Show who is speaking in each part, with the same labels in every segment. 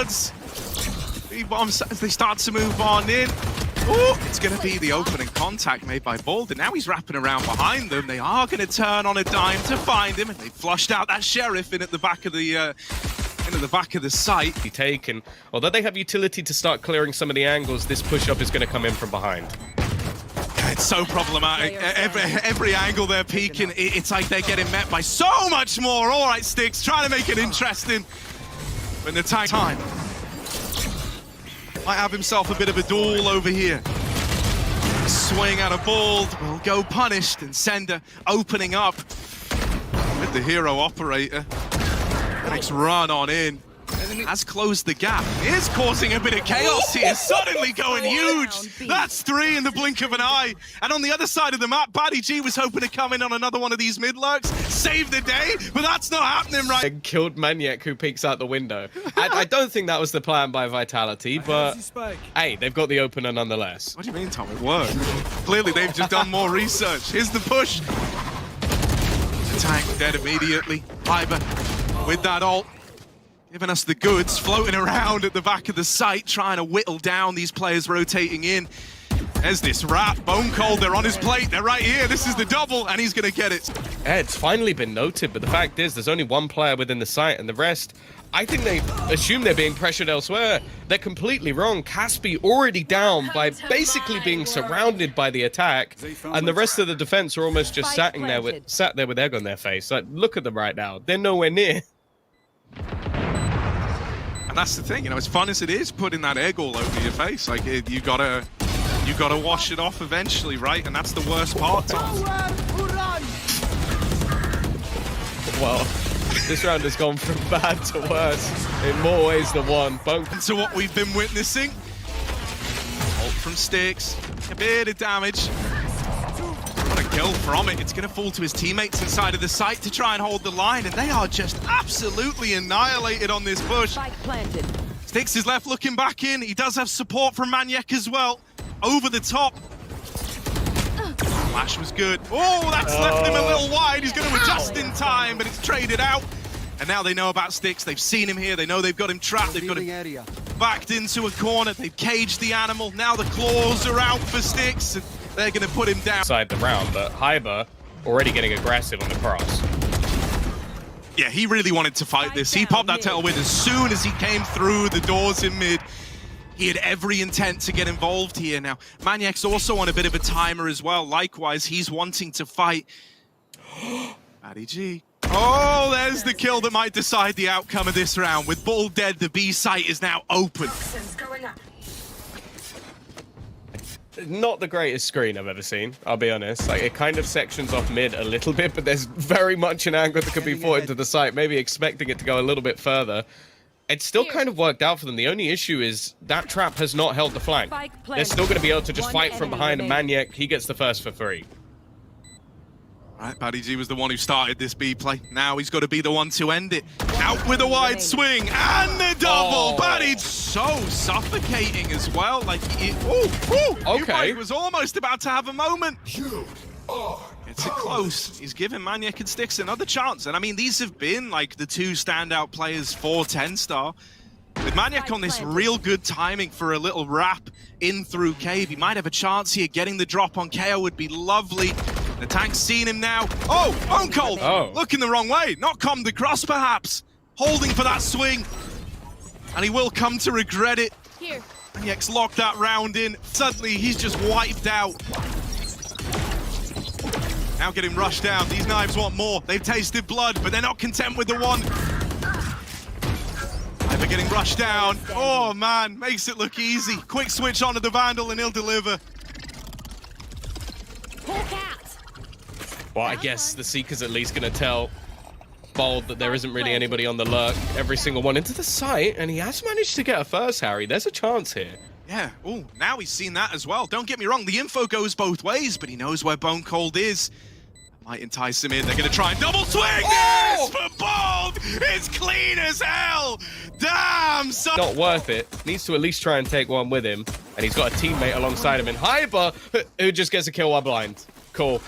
Speaker 1: Bloods. B-bombs as they start to move on in. Oh, it's going to be the opening contact made by Bald, and now he's wrapping around behind them. They are going to turn on a dime to find him, and they flushed out that sheriff in at the back of the into the back of the site.
Speaker 2: Taken. Although they have utility to start clearing some of the angles, this push-up is going to come in from behind.
Speaker 1: It's so problematic. Every angle they're peeking, it's like they're getting met by so much more. All right, Sticks, trying to make it interesting. When the time might have himself a bit of a duel over here. Swing out of Bald will go punished, and Sender opening up with the hero operator. Next run on in. Has closed the gap. Is causing a bit of chaos here. Suddenly going huge. That's 3 in the blink of an eye. And on the other side of the map, Batty G was hoping to come in on another one of these mid lurks, save the day, but that's not happening right.
Speaker 2: And killed Maniac, who peeks out the window. I don't think that was the plan by Vitality, but hey, they've got the opener nonetheless.
Speaker 1: What do you mean, Tom? It worked. Clearly, they've just done more research. Here's the push. The tank dead immediately. Hyber with that ult. Giving us the goods, floating around at the back of the site, trying to whittle down these players rotating in. There's this wrap, Bone Cold, they're on his plate, they're right here, this is the double, and he's gonna get it.
Speaker 2: Yeah, it's finally been noted, but the fact is, there's only one player within the site, and the rest, I think they assume they're being pressured elsewhere. They're completely wrong. Caspi already down by basically being surrounded by the attack, and the rest of the defense are almost just sat there with egg on their face. Like, look at them right now, they're nowhere near.
Speaker 1: And that's the thing, you know, as fun as it is putting that egg all over your face, like you gotta wash it off eventually, right? And that's the worst part, Tom.
Speaker 2: Well, this round has gone from bad to worse in more ways than one.
Speaker 1: To what we've been witnessing. Ult from Sticks, a bit of damage. What a kill from it. It's going to fall to his teammates inside of the site to try and hold the line, and they are just absolutely annihilated on this push. Sticks is left looking back in. He does have support from Maniac as well. Over the top. Flash was good. Oh, that's left him a little wide. He's going to adjust in time, but it's traded out. And now they know about Sticks. They've seen him here. They know they've got him trapped. They've got him backed into a corner. They've caged the animal. Now the claws are out for Sticks. And they're going to put him down.
Speaker 2: Inside the round, but Hyber already getting aggressive on the cross.
Speaker 1: Yeah, he really wanted to fight this. He popped that tailwind as soon as he came through the doors in mid. He had every intent to get involved here. Now, Maniac's also on a bit of a timer as well. Likewise, he's wanting to fight. Batty G. Oh, there's the kill that might decide the outcome of this round. With Bull dead, the B site is now open.
Speaker 2: Not the greatest screen I've ever seen, I'll be honest. Like, it kind of sections off mid a little bit, but there's very much an angle that could be fought into the site, maybe expecting it to go a little bit further. It's still kind of worked out for them. The only issue is that trap has not held the flank. They're still going to be able to just fight from behind, and Maniac, he gets the first for free.
Speaker 1: Right, Batty G was the one who started this B play. Now he's got to be the one to end it. Out with a wide swing and the double. Batty so suffocating as well. Like, okay, he was almost about to have a moment. It's close. He's giving Maniac and Sticks another chance. And I mean, these have been like the two standout players for TENSTAR. With Maniac on this real good timing for a little wrap in through cave, he might have a chance here. Getting the drop on KO would be lovely. The tank's seen him now. Oh, Bone Cold! Looking the wrong way. Not come the cross, perhaps. Holding for that swing. And he will come to regret it.
Speaker 3: Here.
Speaker 1: Maniac's locked that round in. Suddenly, he's just wiped out. Now getting rushed down. These knives want more. They've tasted blood, but they're not content with the one. They're getting rushed down. Oh, man. Makes it look easy. Quick switch onto the Vandal, and he'll deliver.
Speaker 2: Well, I guess the Seeker's at least going to tell Bold that there isn't really anybody on the lurk. Every single one into the site, and he has managed to get a first, Harry. There's a chance here.
Speaker 1: Yeah, oh, now he's seen that as well. Don't get me wrong, the info goes both ways, but he knows where Bone Cold is. That might entice him in. They're going to try and double swing this for Bold! It's clean as hell! Damn, son!
Speaker 2: Not worth it. Needs to at least try and take one with him, and he's got a teammate alongside him in Hyber, who just gets a kill while blind. Cool.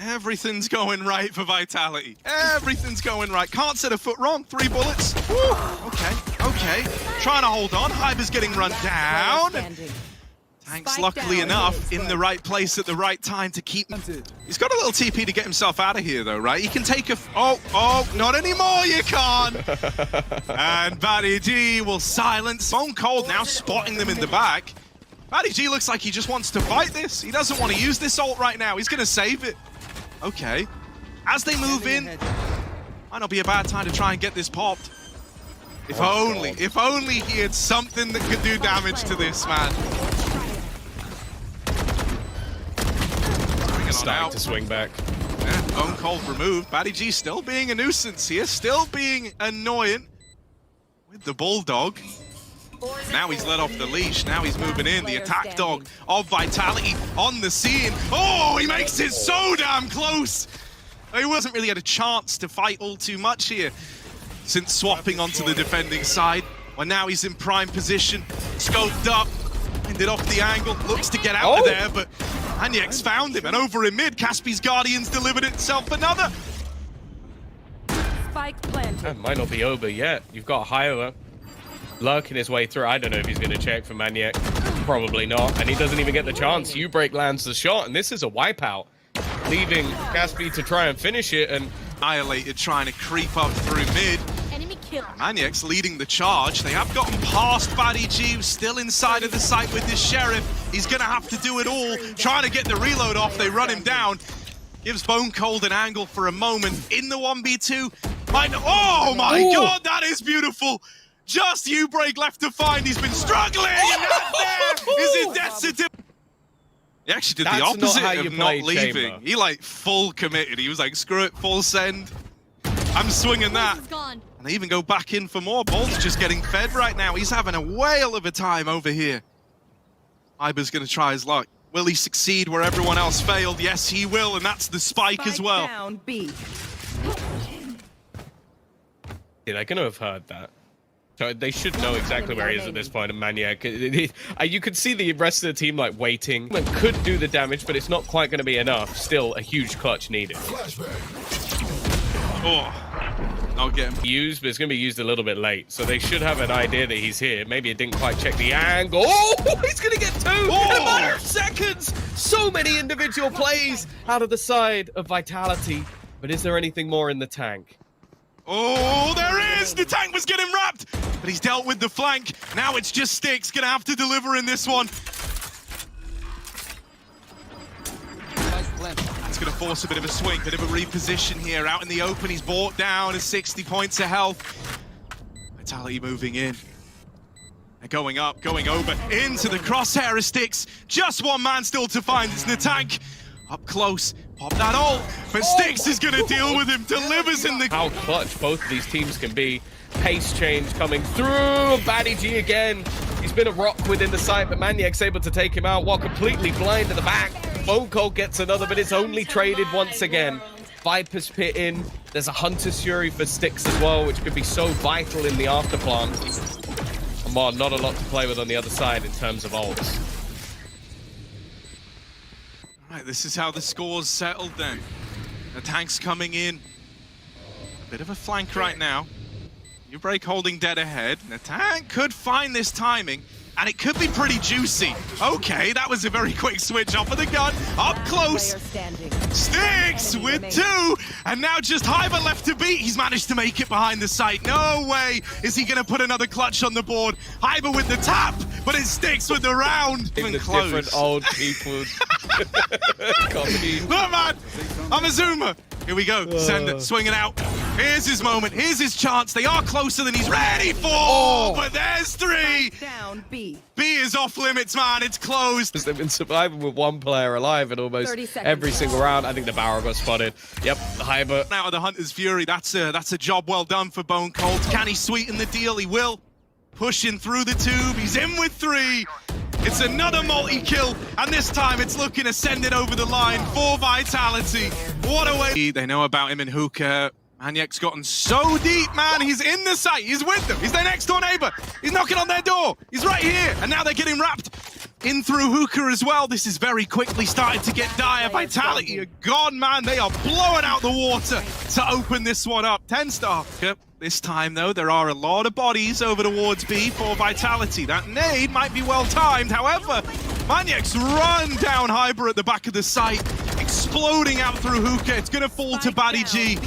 Speaker 1: Everything's going right for Vitality. Everything's going right. Can't set a foot wrong. 3 bullets. Woo. Okay. Trying to hold on. Hyber's getting run down. Tank's luckily enough in the right place at the right time to keep... He's got a little TP to get himself out of here though, right? He can take a... Oh, not anymore, you can't! And Batty G will silence. Bone Cold now spotting them in the back. Batty G looks like he just wants to fight this. He doesn't want to use this ult right now. He's going to save it. Okay. As they move in, might not be a bad time to try and get this popped. If only he had something that could do damage to this, man.
Speaker 2: Starting to swing back.
Speaker 1: Yeah, Bone Cold removed. Batty G still being a nuisance here, still being annoying with the Bulldog. Now he's let off the leash, now he's moving in. The attack dog of Vitality on the scene. Oh, he makes it so damn close! He wasn't really had a chance to fight all too much here since swapping onto the defending side. Well, now he's in prime position, scoped up, ended off the angle, looks to get out of there, but Anyek's found him, and over in mid, Caspi's Guardians delivered itself another.
Speaker 3: Spike planted.
Speaker 2: That might not be over yet. You've got Hyla lurking his way through. I don't know if he's going to check for Maniac. Probably not. And he doesn't even get the chance. U-Break lands the shot, and this is a wipeout, leaving Caspi to try and finish it. And
Speaker 1: Annihilated trying to creep up through mid.
Speaker 3: Enemy kill.
Speaker 1: Maniac's leading the charge. They have gotten past Batty G, who's still inside of the site with this Sheriff. He's going to have to do it all. Trying to get the reload off. They run him down. Gives Bone Cold an angle for a moment. In the 1v2. Oh my god, that is beautiful. Just U-Break left to find. He's been struggling. And that there is his death certificate. He actually did the opposite of not leaving.
Speaker 2: Chamber.
Speaker 1: He like full committed. He was like, screw it, full send. I'm swinging that. And they even go back in for more. Bolt's just getting fed right now. He's having a whale of a time over here. Iber's going to try his luck. Will he succeed where everyone else failed? Yes, he will, and that's the spike as well.
Speaker 3: Down B.
Speaker 2: they're going to have heard that. So they should know exactly where he is at this point. And Maniac, you could see the rest of the team like waiting. It could do the damage, but it's not quite going to be enough. Still, a huge clutch needed.
Speaker 1: Oh, I'll get him.
Speaker 2: Used, but it's going to be used a little bit late. So they should have an idea that he's here. Maybe it didn't quite check the angle. Oh, he's going to get two in a matter of seconds. So many individual plays out of the side of Vitality. But is there anything more in the tank?
Speaker 1: Oh, there is! The tank was getting wrapped! But he's dealt with the flank. Now it's just Styx. Gonna have to deliver in this one. That's gonna force a bit of a swing, bit of a reposition here. Out in the open, he's brought down at 60 points of health. Vitality moving in. They're going up, going over, into the crosshair of Styx. Just one man still to find. It's the tank. Up close, pop that ult, but Styx is going to deal with him, delivers in the...
Speaker 2: How clutch both of these teams can be. Pace change coming through, Batty G again. He's been a rock within the site, but Maniac's able to take him out while completely blind at the back. Bone Cold gets another, but it's only traded once again. Viper's Pit in, there's a Hunter's Fury for Styx as well, which could be so vital in the afterplant. And well, not a lot to play with on the other side in terms of ults.
Speaker 1: Right, this is how the score's settled then. The tank's coming in. A bit of a flank right now. U-Break holding dead ahead. The tank could find this timing, and it could be pretty juicy. Okay, that was a very quick switch off of the gun. Up close. Styx with two, and now just Hyber left to beat. He's managed to make it behind the site. No way is he going to put another clutch on the board. Hyber with the tap, but it's Styx with the round.
Speaker 2: In the different old people. Comedy.
Speaker 1: Look, man, I'm a zoomer. Here we go. Send it, swing it out. Here's his moment. Here's his chance. They are closer than he's ready for, but there's three.
Speaker 3: Down B.
Speaker 1: B is off limits, man. It's closed.
Speaker 2: They've been surviving with one player alive in almost every single round. I think the barrel got spotted. Yep, Hyber.
Speaker 1: Out of the Hunter's Fury. That's a job well done for Bone Cold. Can he sweeten the deal? He will. Pushing through the tube. He's in with three. It's another multi-kill, and this time it's looking to send it over the line for Vitality. What a way. They know about him in Hookah. Maniac's gotten so deep, man. He's in the site. He's with them. He's their next door neighbor. He's knocking on their door. He's right here, and now they're getting wrapped. In through Hookah as well. This is very quickly starting to get dire. Vitality are gone, man. They are blowing out the water to open this one up. TENSTAR. Yep. This time, though, there are a lot of bodies over towards B for Vitality. That nade might be well-timed. However, Maniac's run down Hyber at the back of the site, exploding out through Hookah. It's going to fall to BaddyG.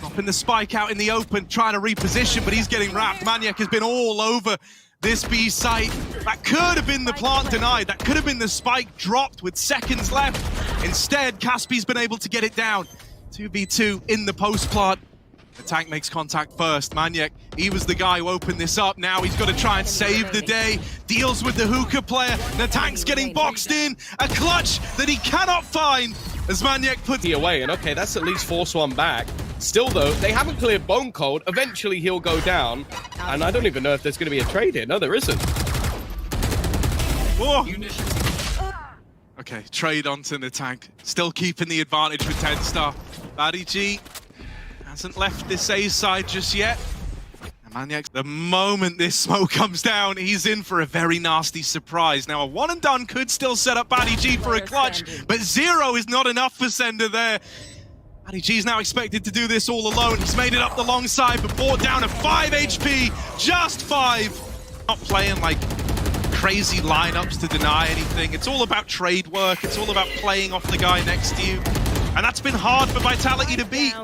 Speaker 1: Dropping the spike out in the open, trying to reposition, but he's getting wrapped. Maniac has been all over this B site. That could have been the plant denied. That could have been the spike dropped with seconds left. Instead, Caspi's been able to get it down. 2v2 in the post plant. The tank makes contact first. Maniac, he was the guy who opened this up. Now he's got to try and save the day. Deals with the Hookah player. The tank's getting boxed in. A clutch that he cannot find as Maniac puts
Speaker 2: it away. And okay, that's at least force one back. Still though, they haven't cleared Bone Cold. Eventually he'll go down. And I don't even know if there's going to be a trade here. No, there isn't.
Speaker 1: Oh. Okay, trade onto the tank. Still keeping the advantage with TENSTAR. BaddyG hasn't left this A side just yet. And Maniac, the moment this smoke comes down, he's in for a very nasty surprise. Now, a one and done could still set up BaddyG for a clutch, but 0 is not enough for Sender there. BaddyG's now expected to do this all alone. He's made it up the long side, but brought down to 5 HP, just 5. Not playing like crazy lineups to deny anything. It's all about trade work. It's all about playing off the guy next to you. And that's been hard for Vitality to beat.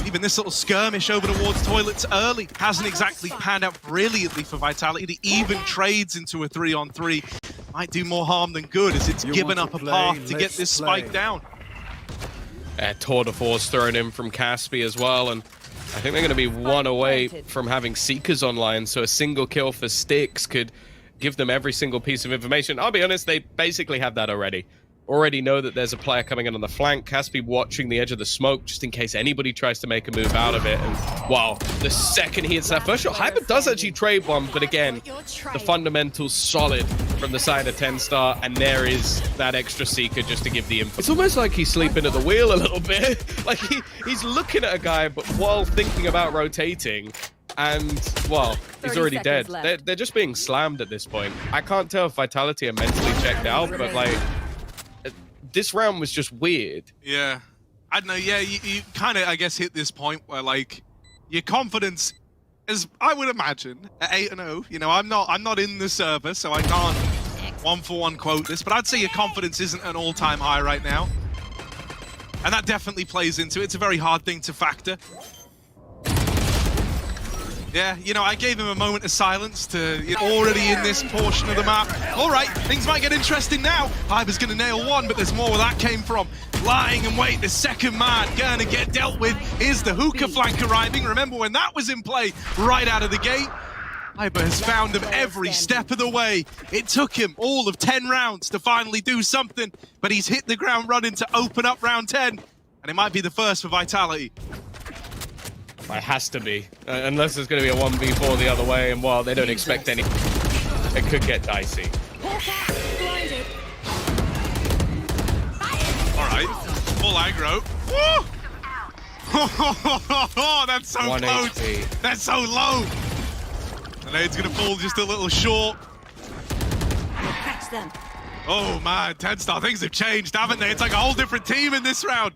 Speaker 1: Even this little skirmish over towards toilets early hasn't exactly panned out brilliantly for Vitality. To even trades into a 3-on-3 might do more harm than good, as it's given up a path to get this spike down.
Speaker 2: Tour de force thrown in from Caspi as well, and I think they're going to be one away from having Seekers online, so a single kill for Styx could give them every single piece of information. I'll be honest, they basically have that already. Already know that there's a player coming in on the flank. Caspi watching the edge of the smoke just in case anybody tries to make a move out of it. And wow, the second he hits that first shot, Hyper does actually trade one, but again, the fundamentals solid from the side of TENSTAR, and there is that extra Seeker just to give the info. It's almost like he's sleeping at the wheel a little bit. Like he's looking at a guy, but while thinking about rotating, and well, he's already dead. They're just being slammed at this point. I can't tell if Vitality are mentally checked out, but like, this round was just weird.
Speaker 1: Yeah. I don't know, yeah, you kind of, I guess, hit this point where, like, your confidence is, I would imagine, at 8-0. You know, I'm not in the server, so I can't one-for-one quote this, but I'd say your confidence isn't an all-time high right now. And that definitely plays into it. It's a very hard thing to factor. Yeah, you know, I gave him a moment of silence to already in this portion of the map. All right, things might get interesting now. Hyber's going to nail one, but there's more where that came from. Lying in wait, the second man going to get dealt with is the Hookah flank arriving. Remember when that was in play right out of the gate? Hyber has found him every step of the way. It took him all of 10 rounds to finally do something, but he's hit the ground running to open up round 10, and it might be the first for Vitality.
Speaker 2: It has to be, unless there's going to be a 1v4 the other way, and while they don't expect any, it could get dicey.
Speaker 1: All right, full aggro. Woo! That's so close. HP. That's so low. The nade's going to fall just a little short.
Speaker 3: Catch them.
Speaker 1: Oh man, TENSTAR, things have changed, haven't they? It's like a whole different team in this round.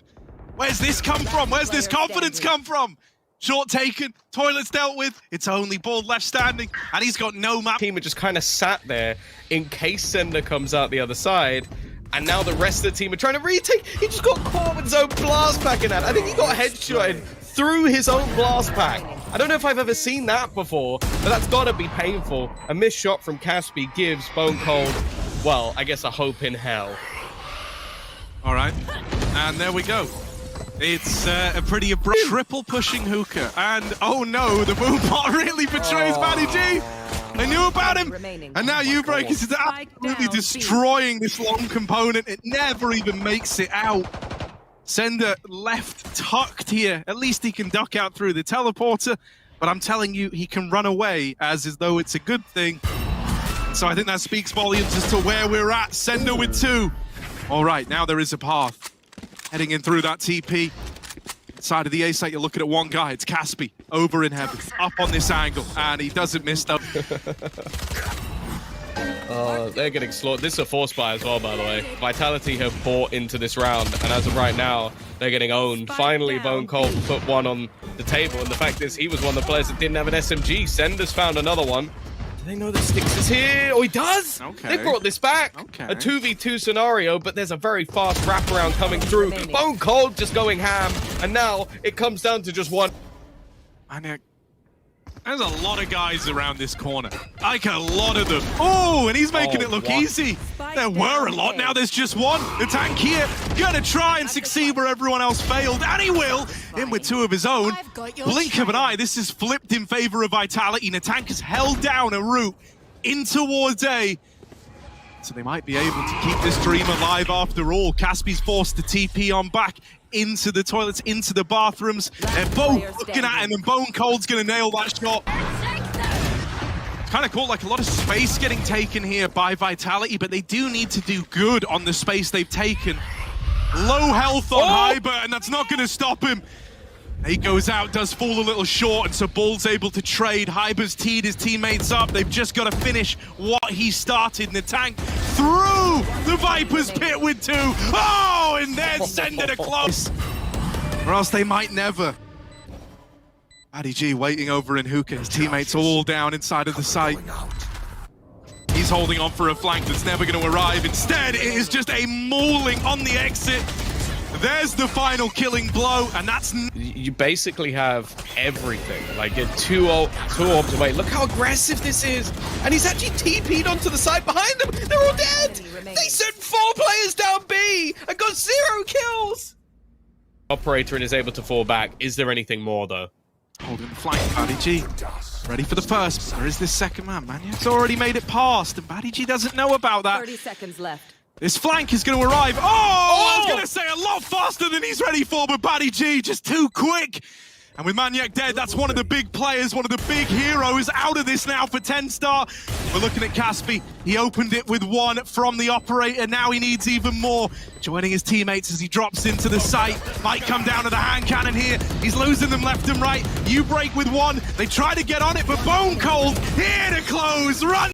Speaker 1: Where's this come from? Where's this confidence come from? Short taken, toilets dealt with, it's only Bald left standing, and he's got no map.
Speaker 2: Team are just kind of sat there in case Sender comes out the other side, and now the rest of the team are trying to retake. He just got caught with his own blast pack in that. I think he got headshotted through his own blast pack. I don't know if I've ever seen that before, but that's gotta be painful. A missed shot from Caspi gives Bone Cold, well, I guess a hope in hell.
Speaker 1: All right, and there we go. It's a pretty abrupt triple pushing Hookah, and oh no, the boom bot really betrays BaddyG. I knew about him, and now U-Break is absolutely destroying this long component. It never even makes it out. Sender left tucked here. At least he can duck out through the teleporter, but I'm telling you, he can run away as though it's a good thing. So I think that speaks volumes as to where we're at. Sender with 2. All right, now there is a path. Heading in through that TP. Side of the A site, you're looking at one guy. It's Caspi, over in heaven, up on this angle, and he doesn't miss though.
Speaker 2: They're getting slaughtered. This is a force buy as well, by the way. Vitality have bought into this round, and as of right now, they're getting owned. Finally, Bone Cold put one on the table, and the fact is, he was one of the players that didn't have an SMG. Sender's found another one. Do they know that Styx is here? Oh, he does!
Speaker 1: Okay.
Speaker 2: They brought this back.
Speaker 1: Okay.
Speaker 2: A 2v2 scenario, but there's a very fast wraparound coming through. Bone Cold just going ham, and now it comes down to just one.
Speaker 1: And there's a lot of guys around this corner. Like a lot of them. Oh, and he's making it look easy. There were a lot, now there's just one. The tank here, gonna try and succeed where everyone else failed, and he will, in with two of his own. Blink of an eye, this is flipped in favor of Vitality. Natank has held down a route in towards A. So they might be able to keep this dream alive after all. Caspy's forced to TP on back into the toilets, into the bathrooms. They're both looking at him, and Bone Cold's gonna nail that shot. It's kind of cool, like a lot of space getting taken here by Vitality, but they do need to do good on the space they've taken. Low health on Hyber, and that's not gonna stop him. He goes out, does fall a little short, and so Bull's able to trade. Hyber's teed his teammates up. They've just got to finish what he started. Natank through the Viper's pit with two. Oh, and then send it close. Or else they might never. Paddy G waiting over in Hookah. His teammates all down inside of the site. He's holding on for a flank that's never going to arrive. Instead, it is just a mauling on the exit. There's the final killing blow, and that's...
Speaker 2: You basically have everything. Like, you're two orbs away. Look how aggressive this is. And he's actually TP'd onto the side behind them. They're all dead. They sent 4 players down B and got 0 kills. Operator and is able to fall back. Is there anything more, though?
Speaker 1: Holding the flank, Paddy G. Ready for the first. There is this second man. Maniac's already made it past, and Paddy G doesn't know about that.
Speaker 3: 30 seconds left.
Speaker 1: This flank is going to arrive. Oh, I was going to say a lot faster than he's ready for, but Paddy G just too quick. And with Maniac dead, that's one of the big players, one of the big heroes out of this now for TENSTAR. We're looking at Caspy. He opened it with one from the operator. Now he needs even more. Joining his teammates as he drops into the site. Might come down to the hand cannon here. He's losing them left and right. You break with one. They try to get on it, but Bone Cold here to close. Run.